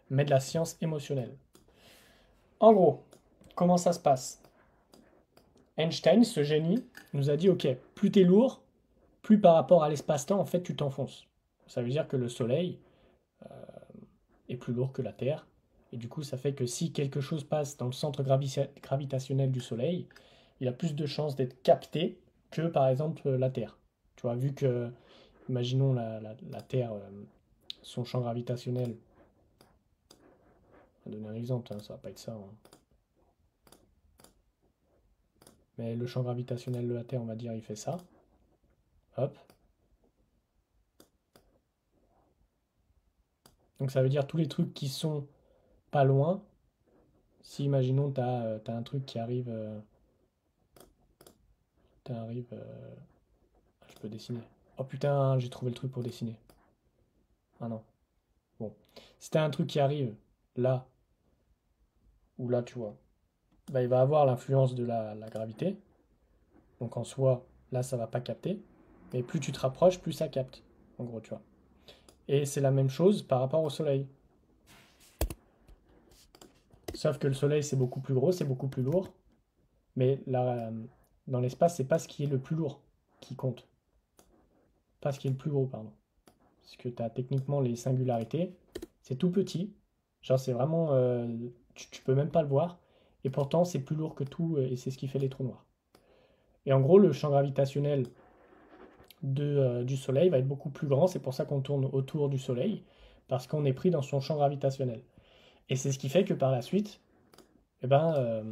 mais de la science émotionnelle. En gros, comment ça se passe? Einstein, ce génie, nous a dit, ok, plus t'es lourd, plus par rapport à l'espace-temps, en fait, tu t'enfonces. Ça veut dire que le Soleil est plus lourd que la Terre. Et du coup, ça fait que si quelque chose passe dans le centre gravitationnel du Soleil, il a plus de chances d'être capté que, par exemple, la Terre. Tu vois, vu que, imaginons la Terre, son champ gravitationnel, on va donner un exemple, hein, ça va pas être ça, hein. Mais le champ gravitationnel de la Terre, on va dire, il fait ça. Hop. Donc ça veut dire tous les trucs qui sont pas loin. Si, imaginons, t'as un truc qui arrive. Je peux dessiner. Oh putain, j'ai trouvé le truc pour dessiner. Ah non. Bon. Si t'as un truc qui arrive là, ou là, tu vois, bah, il va avoir l'influence de la gravité. Donc en soi, là, ça va pas capter. Mais plus tu te rapproches, plus ça capte. En gros, tu vois. Et c'est la même chose par rapport au Soleil. Sauf que le Soleil, c'est beaucoup plus gros, c'est beaucoup plus lourd. Mais là, dans l'espace, c'est pas ce qui est le plus lourd qui compte. Pas ce qui est le plus gros, pardon. Parce que tu as techniquement les singularités. C'est tout petit. Genre, c'est vraiment. Tu peux même pas le voir. Et pourtant, c'est plus lourd que tout. Et c'est ce qui fait les trous noirs. Et en gros, le champ gravitationnel du Soleil va être beaucoup plus grand. C'est pour ça qu'on tourne autour du Soleil. Parce qu'on est pris dans son champ gravitationnel. Et c'est ce qui fait que par la suite, eh ben,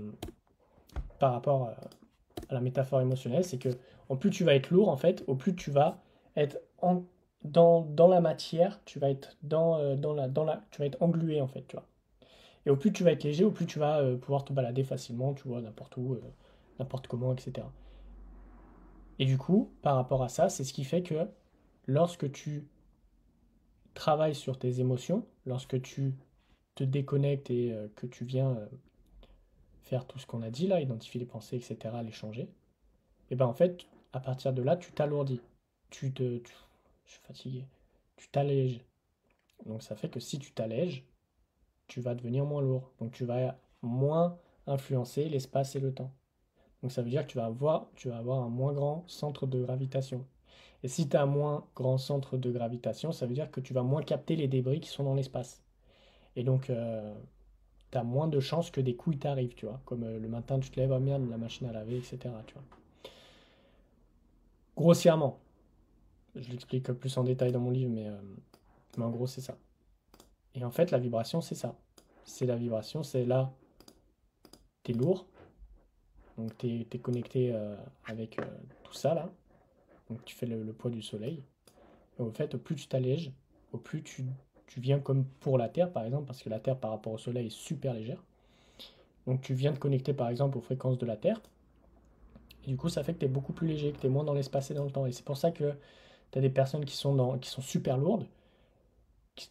par rapport à la métaphore émotionnelle, c'est que en plus tu vas être lourd, en fait, au plus tu vas être dans la matière, tu vas être tu vas être englué, en fait, tu vois. Et au plus tu vas être léger, au plus tu vas pouvoir te balader facilement, tu vois, n'importe où, n'importe comment, etc. Et du coup, par rapport à ça, c'est ce qui fait que lorsque tu travailles sur tes émotions, lorsque tu te déconnectes et que tu viens faire tout ce qu'on a dit là, identifier les pensées, etc., les changer, et ben en fait, à partir de là, tu t'alourdis. Je suis fatigué. Tu t'allèges. Donc ça fait que si tu t'allèges, tu vas devenir moins lourd. Donc tu vas moins influencer l'espace et le temps. Donc ça veut dire que tu vas avoir un moins grand centre de gravitation. Et si tu as un moins grand centre de gravitation, ça veut dire que tu vas moins capter les débris qui sont dans l'espace. Et donc, tu as moins de chances que des coups t'arrivent, tu vois. Comme le matin, tu te lèves, oh merde, la machine à laver, etc. Tu vois. Grossièrement. Je l'explique plus en détail dans mon livre, mais en gros, c'est ça. Et en fait, la vibration, c'est ça. C'est la vibration, c'est là, t'es lourd, donc t'es connecté avec tout ça là, donc tu fais le poids du soleil. Et au fait, au plus tu t'allèges, au plus tu viens comme pour la Terre par exemple, parce que la Terre par rapport au soleil est super légère. Donc tu viens te connecter par exemple aux fréquences de la Terre, et du coup ça fait que tu es beaucoup plus léger, que tu es moins dans l'espace et dans le temps. Et c'est pour ça que tu as des personnes qui sont super lourdes,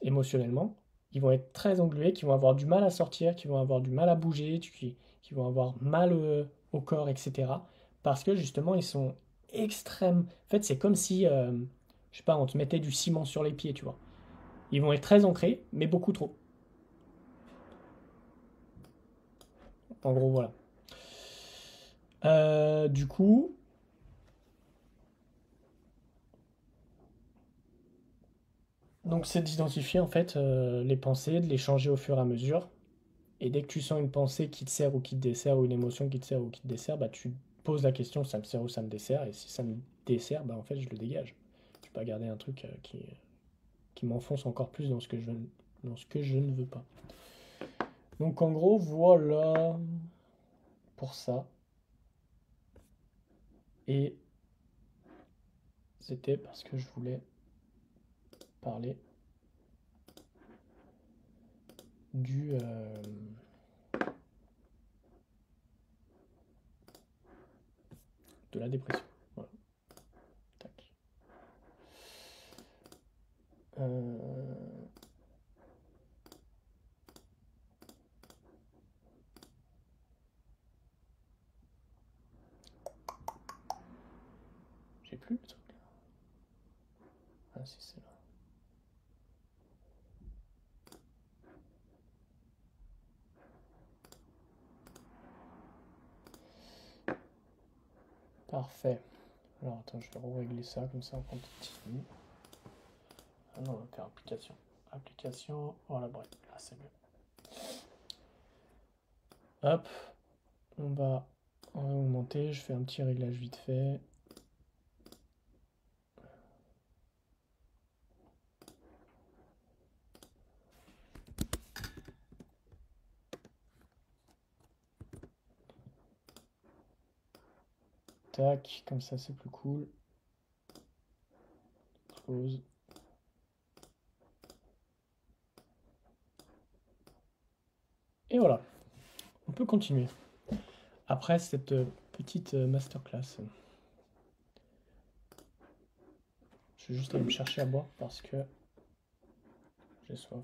émotionnellement, ils vont être très englués, qui vont avoir du mal à sortir, qui vont avoir du mal à bouger, qui vont avoir mal au corps, etc. Parce que justement, ils sont extrêmes. En fait, c'est comme si, je sais pas, on te mettait du ciment sur les pieds, tu vois. Ils vont être très ancrés, mais beaucoup trop. En gros, voilà. Du coup, donc c'est d'identifier en fait les pensées, de les changer au fur et à mesure. Et dès que tu sens une pensée qui te sert ou qui te dessert, ou une émotion qui te sert ou qui te dessert, bah tu poses la question, ça me sert ou ça me dessert. Et si ça me dessert, bah en fait je le dégage. Je vais pas garder un truc qui m'enfonce encore plus dans ce que je ne veux pas. Donc en gros, voilà pour ça. Et c'était parce que je voulais parler du de la dépression. Voilà. Tac. Euh, J'ai plus le truc là. Ah si c'est là. Parfait. Alors attends, je vais régler ça comme ça on continue. Ah non, on va faire application. Application, voilà, bref, là c'est mieux. Hop, on va augmenter, je fais un petit réglage vite fait. Tac, comme ça c'est plus cool. Close. Et voilà, on peut continuer. Après cette petite masterclass, je vais juste aller me chercher à boire parce que j'ai soif.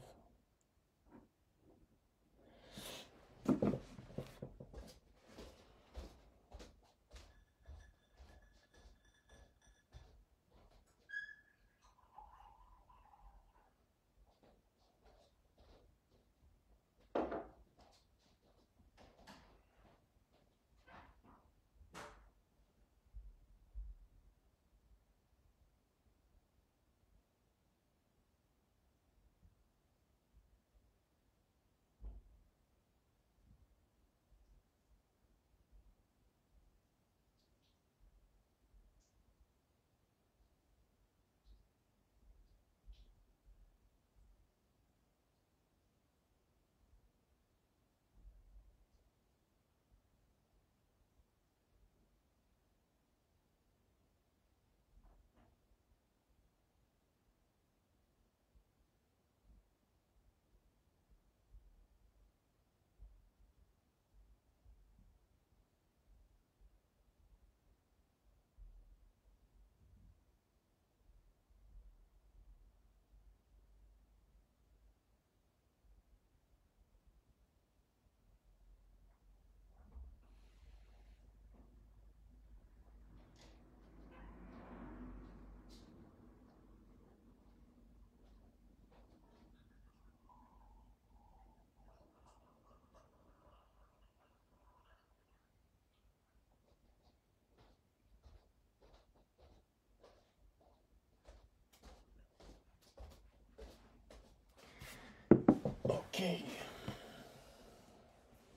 Ok.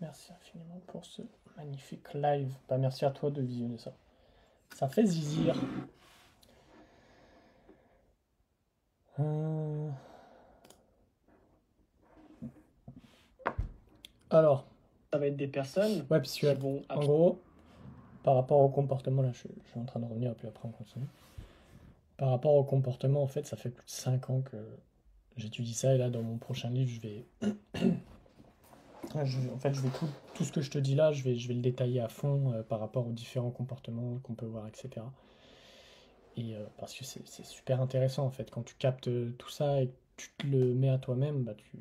Merci infiniment pour ce magnifique live. Bah, merci à toi de visionner ça. Ça fait zizir. Alors, Ça va être des personnes ouais, parce qui que, vont en gros, par rapport au comportement, là, je suis en train de revenir, puis après on continue. Par rapport au comportement, en fait, ça fait plus de 5 ans que j'étudie ça, et là, dans mon prochain livre, en fait, je vais tout ce que je te dis là, je vais le détailler à fond par rapport aux différents comportements qu'on peut voir, etc. Et parce que c'est super intéressant, en fait, quand tu captes tout ça et que tu te le mets à toi-même, bah, tu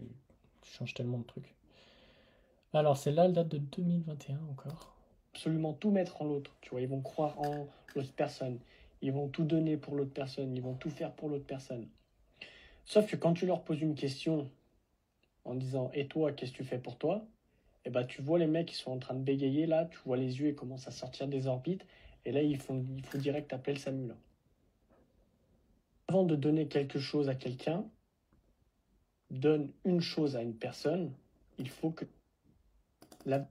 changes tellement de trucs. Alors, celle-là, elle date de 2021 encore. absolument tout mettre en l'autre. Tu vois, ils vont croire en l'autre personne. Ils vont tout donner pour l'autre personne. Ils vont tout faire pour l'autre personne. Sauf que quand tu leur poses une question en disant et toi, qu'est-ce que tu fais pour toi? Et bah tu vois les mecs qui sont en train de bégayer là, tu vois les yeux ils commencent à sortir des orbites et là il faut direct appeler le SAMU là. Avant de donner quelque chose à quelqu'un, donne une chose à une personne, il faut que la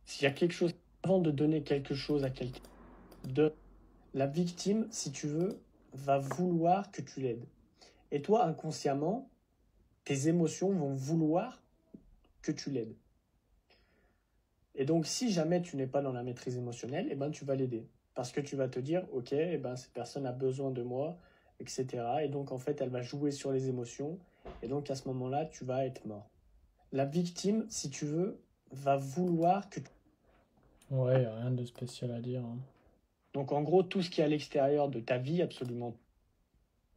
s'il y a quelque chose avant de donner quelque chose à quelqu'un, de la victime, si tu veux, va vouloir que tu l'aides. Et toi inconsciemment, tes émotions vont vouloir que tu l'aides. Et donc, si jamais tu n'es pas dans la maîtrise émotionnelle, eh ben, tu vas l'aider. Parce que tu vas te dire, ok, eh ben, cette personne a besoin de moi, etc. Et donc, en fait, elle va jouer sur les émotions. Et donc, à ce moment-là, tu vas être mort. La victime, si tu veux, va vouloir que... Ouais, y a rien de spécial à dire, hein. Donc, en gros, tout ce qui est à l'extérieur de ta vie, absolument.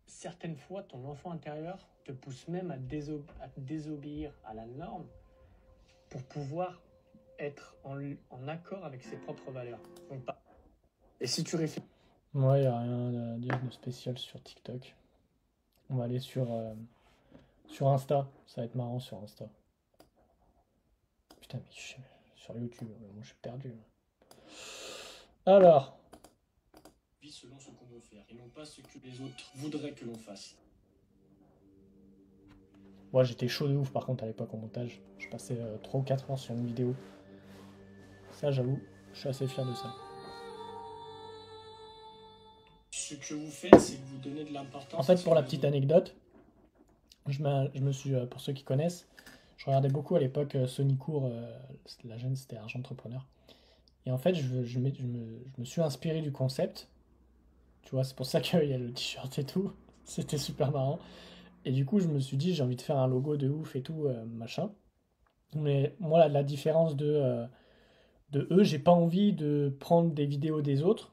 Certaines fois, ton enfant intérieur te pousse même à désobéir à la norme pour pouvoir être en accord avec ses propres valeurs. Donc, et si tu réfléchis... Ouais, y a rien à dire de spécial sur TikTok. On va aller sur Insta. Ça va être marrant sur Insta. Putain, mais sur YouTube, moi je suis perdu. Alors, Vit selon ce qu'on veut faire et non pas ce que les autres voudraient que l'on fasse. moi j'étais chaud de ouf par contre à l'époque au montage. Je passais 3 ou 4 heures sur une vidéo. Ça, j'avoue, je suis assez fier de ça. Ce que vous faites, c'est que vous donnez de l'importance En à fait, ce pour que la les petite autres... anecdote, je me suis, pour ceux qui connaissent, je regardais beaucoup à l'époque Sony Court, la chaîne c'était Argent Entrepreneur. Et en fait, je me suis inspiré du concept. Tu vois, c'est pour ça qu'il y a le t-shirt et tout. C'était super marrant. Et du coup, je me suis dit, j'ai envie de faire un logo de ouf et tout, machin. Mais moi, la différence de eux, j'ai pas envie de prendre des vidéos des autres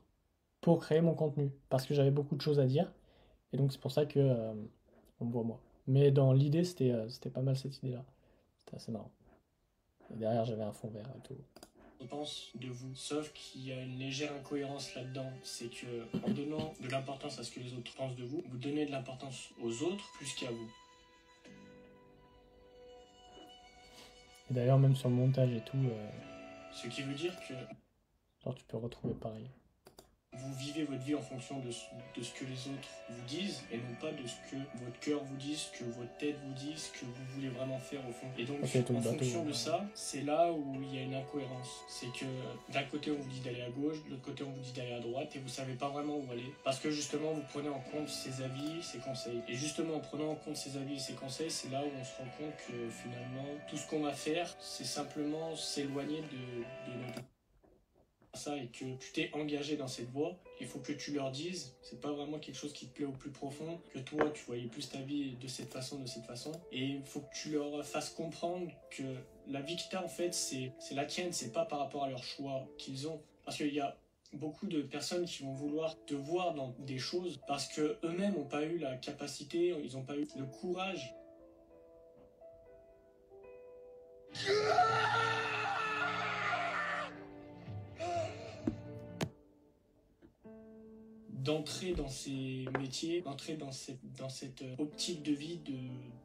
pour créer mon contenu. Parce que j'avais beaucoup de choses à dire. Et donc, c'est pour ça que on me voit moi. Mais dans l'idée, c'était pas mal cette idée-là. C'était assez marrant. Et derrière, j'avais un fond vert et tout. pense de vous. Sauf qu'il y a une légère incohérence là-dedans. C'est que en donnant de l'importance à ce que les autres pensent de vous, vous donnez de l'importance aux autres plus qu'à vous. Et d'ailleurs, même sur le montage et tout, Ce qui veut dire que genre, tu peux retrouver pareil. vous vivez votre vie en fonction de ce que les autres vous disent et non pas de ce que votre cœur vous dit, ce que votre tête vous dit, ce que vous voulez vraiment faire au fond. Et donc, Ok, tout le en bateau, fonction de ouais. ça, c'est là où il y a une incohérence. C'est que d'un côté, on vous dit d'aller à gauche, de l'autre côté, on vous dit d'aller à droite et vous savez pas vraiment où aller. Parce que justement, vous prenez en compte ses avis, ses conseils. Et justement, en prenant en compte ses avis et ses conseils, c'est là où on se rend compte que finalement, tout ce qu'on va faire, c'est simplement s'éloigner de notre ça et que tu t'es engagé dans cette voie, il faut que tu leur dises, c'est pas vraiment quelque chose qui te plaît au plus profond, que toi tu voyais plus ta vie de cette façon, et il faut que tu leur fasses comprendre que la vie que t'as en fait, c'est la tienne, c'est pas par rapport à leur choix qu'ils ont. Parce qu'il y a beaucoup de personnes qui vont vouloir te voir dans des choses parce que eux-mêmes n'ont pas eu la capacité, ils n'ont pas eu le courage d'entrer dans ces métiers, d'entrer dans cette optique de vie,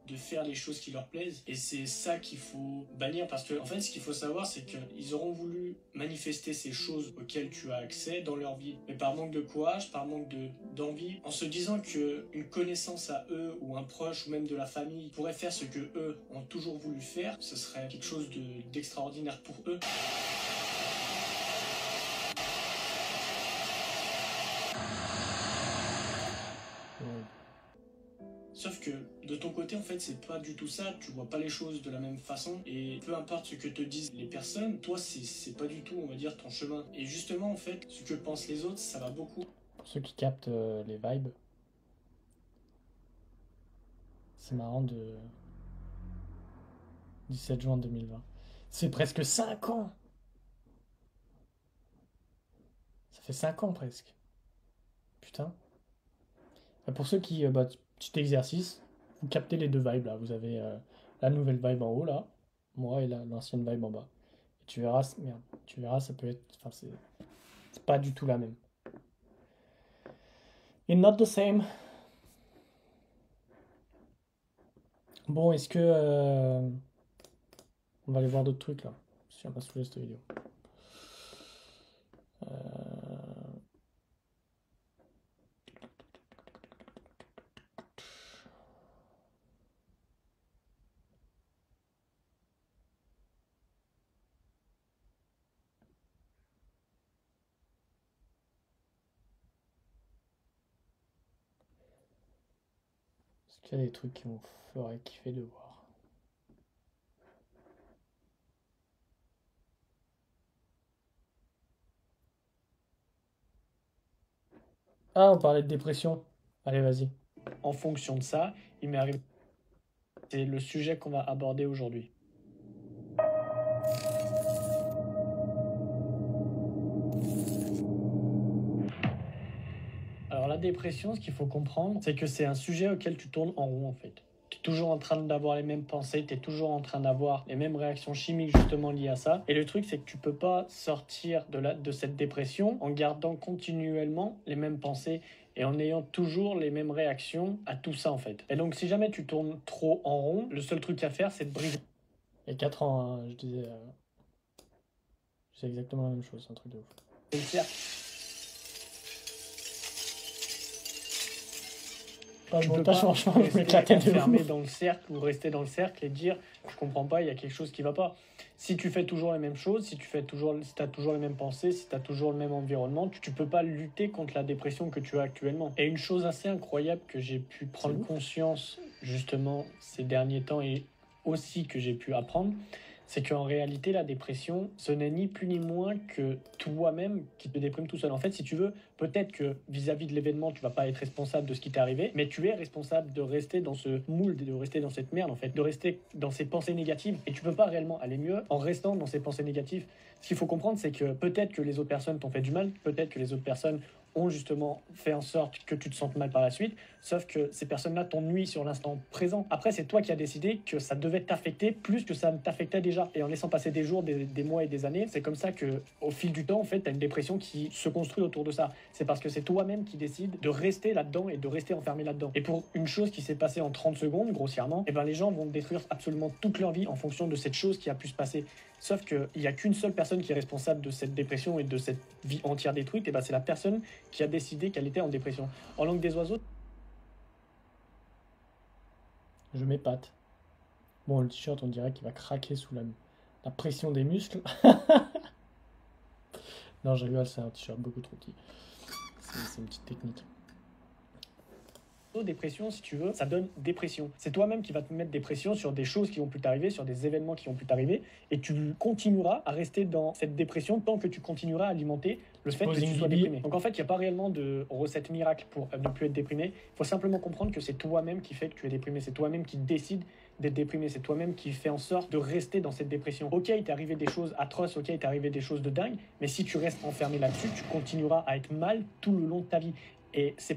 de faire les choses qui leur plaisent. Et c'est ça qu'il faut bannir, parce que en fait ce qu'il faut savoir, c'est qu'ils auront voulu manifester ces choses auxquelles tu as accès dans leur vie, mais par manque de courage, par manque d'envie, en se disant qu'une connaissance à eux ou un proche ou même de la famille pourrait faire ce que eux ont toujours voulu faire, ce serait quelque chose d'extraordinaire pour eux. Sauf que de ton côté, en fait, c'est pas du tout ça. Tu vois pas les choses de la même façon. Et peu importe ce que te disent les personnes, toi, c'est pas du tout, on va dire, ton chemin. Et justement, en fait, ce que pensent les autres, ça va beaucoup. Pour ceux qui captent les vibes, c'est marrant de 17 juin 2020. C'est presque 5 ans. Ça fait 5 ans presque. Putain. Et pour ceux qui, petit exercice, vous captez les deux vibes là. Vous avez la nouvelle vibe en haut là, moi et l'ancienne vibe en bas. Et tu verras, merde, tu verras, ça peut être, enfin c'est pas du tout la même. It's not the same. Bon, est-ce que on va aller voir d'autres trucs là. Si on va saouler cette vidéo. Est-ce qu'il y a des trucs qui me feraient kiffer de voir? Ah, on parlait de dépression. Allez, vas-y. En fonction de ça, il m'est arrivé. C'est le sujet qu'on va aborder aujourd'hui. Alors la dépression, ce qu'il faut comprendre, c'est que c'est un sujet auquel tu tournes en rond en fait. Tu es toujours en train d'avoir les mêmes pensées, tu es toujours en train d'avoir les mêmes réactions chimiques justement liées à ça. Et le truc, c'est que tu peux pas sortir de cette dépression en gardant continuellement les mêmes pensées et en ayant toujours les mêmes réactions à tout ça en fait. Et donc si jamais tu tournes trop en rond, le seul truc à faire, c'est de briser. Il y a 4 ans, hein, je disais. C'est exactement la même chose, c'est un truc de ouf. Le cercle. Pas Tu le peux montage, pas franchement, je m'éclatais rester de enfermé ouf. dans le cercle ou rester dans le cercle et dire je comprends pas, il y a quelque chose qui va pas. Si tu fais toujours les mêmes choses, si tu as toujours les mêmes pensées, si tu as toujours le même environnement, tu peux pas lutter contre la dépression que tu as actuellement. Et une chose assez incroyable que j'ai pu prendre conscience justement ces derniers temps et aussi que j'ai pu apprendre, c'est qu'en réalité, la dépression, ce n'est ni plus ni moins que toi-même qui te déprime tout seul. En fait, si tu veux, peut-être que vis-à-vis de l'événement, tu vas pas être responsable de ce qui t'est arrivé, mais tu es responsable de rester dans ce moule, de rester dans cette merde, en fait, de rester dans ces pensées négatives. Et tu peux pas réellement aller mieux en restant dans ces pensées négatives. Ce qu'il faut comprendre, c'est que peut-être que les autres personnes t'ont fait du mal, peut-être que les autres personnes ont justement fait en sorte que tu te sentes mal par la suite, sauf que ces personnes-là t'ennuient sur l'instant présent. Après, c'est toi qui as décidé que ça devait t'affecter plus que ça ne t'affectait déjà. Et en laissant passer des jours, des mois et des années, c'est comme ça que, au fil du temps, en fait, tu as une dépression qui se construit autour de ça. C'est parce que c'est toi-même qui décide de rester là-dedans et de rester enfermé là-dedans. Et pour une chose qui s'est passée en 30 secondes, grossièrement, eh ben, les gens vont détruire absolument toute leur vie en fonction de cette chose qui a pu se passer. Sauf qu'il n'y a qu'une seule personne qui est responsable de cette dépression et de cette vie entière détruite, et ben c'est la personne qui a décidé qu'elle était en dépression. En langue des oiseaux, Je m'épate. Bon, le t-shirt, on dirait qu'il va craquer sous la pression des muscles. Non, je rigole, c'est un t-shirt beaucoup trop petit. C'est une petite technique. dépression, si tu veux, ça donne dépression. C'est toi-même qui vas te mettre des pressions sur des choses qui ont pu t'arriver, sur des événements qui ont pu t'arriver, et tu continueras à rester dans cette dépression tant que tu continueras à alimenter le fait que tu sois déprimé. Donc en fait, il n'y a pas réellement de recette miracle pour ne plus être déprimé. Il faut simplement comprendre que c'est toi-même qui fait que tu es déprimé, c'est toi-même qui décide d'être déprimé, c'est toi-même qui fait en sorte de rester dans cette dépression. Ok, il t'est arrivé des choses atroces, ok, il t'est arrivé des choses de dingue, mais si tu restes enfermé là-dessus, tu continueras à être mal tout le long de ta vie. Et c'est